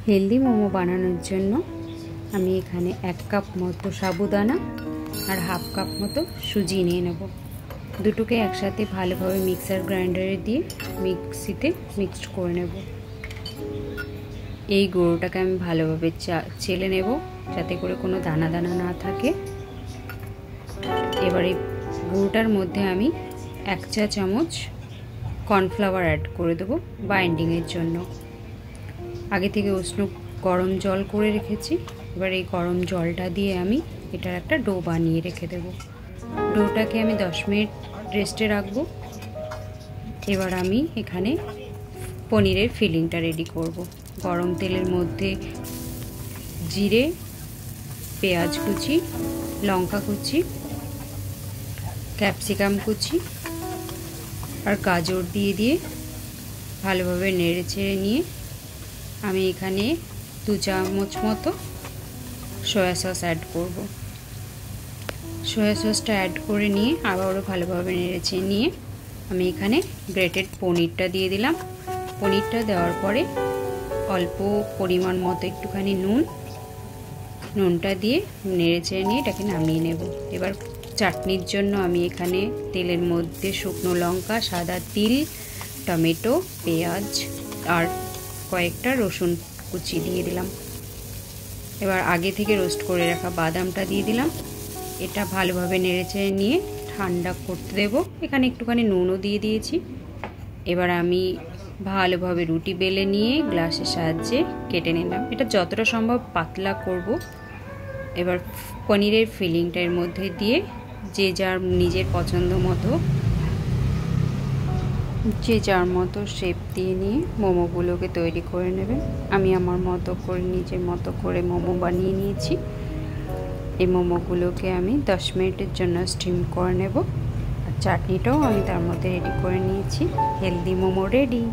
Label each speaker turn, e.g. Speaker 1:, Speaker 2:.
Speaker 1: Healthy momo बानानोर जन्य आमी एखाने 1 कप मतो साबुदाना और हाफ कप मतो सुजी निये नेब। दुटोके एकसाथे भालोभाबे मिक्सार ग्राइंडारे दिए मिक्सिते मिक्सड करे नेब। এই গুঁড়োটাকে আমি ভালোভাবে চেলে নেব যাতে করে কোনো দানা দানা না থাকে। এবারে গুঁড়োটার মধ্যে আমি 1 চা চামচ কর্নফ্লাওয়ার অ্যাড করে দেব বাইন্ডিং এর জন্য। আগে থেকে উষ্ণ গরম জল করে রেখেছি। এবার এই গরম জলটা দিয়ে আমি এটার একটা ডো বানিয়ে রেখে দেব। ডোটাকে আমি 10 মিনিট রেস্টে রাখব। এবার আমি এখানে পনিরের ফিলিংটা রেডি করব। गरम तेलेर मध्य जिरे पेঁয়াজ कुचि लंका कुचि कैप्सिकाम कुचि और गाजर दिए दिए भालोभाबे नेड़े चेड़े निये आमी एखाने 2 चामच मतो सोया सस ऐड करब। सोया ससटा ऐड करे निये आबारो भालोभाबे नेड़े चेड़े निये आमी एखाने ग्रेटेड पनिरटा दिए दिलाम। पनिरटा देওয়ার পরে अल्प परिमाण मतो एकटुखानी नुनटा दिए नेड़े चेड़े निये एटाके नामिये नेब। एबार चाटनिर जन्य आमी एखाने तेलेर मध्य शुकनो लंका सादा तिल टमेटो पेঁয়াজ और कयेकटा रसुन कुचि दिए दिलाम। एबार आगे थेके रोस्ट करे राखा बादामटा दिए दिलाम। एटा भालोभाबे नेड़े चेड़े निये ठांडा करते देब। एखाने एकटुखानी नुनও दिए दिएछि। एबार आमी भालोभाबे रुटी बेले निये ग्लासेर साहाज्ये केटे निलाम। एटा যতটা সম্ভব পাতলা করব। এবার পনিরের ফিলিংটা এর মধ্যে দিয়ে যে যার নিজের পছন্দ মতো শেপ দিয়ে নিয়ে মোমোগুলোকে তৈরি করে নেবেন। আমি আমার মতো করে নিজের মতো করে মোমো বানিয়ে নিয়েছি। এই মোমোগুলোকে আমি 10 মিনিটের জন্য স্টিম করে নেব। আর চাটনিটাও আমি তার মধ্যে রেডি করে নিয়েছি। Healthy momo ready.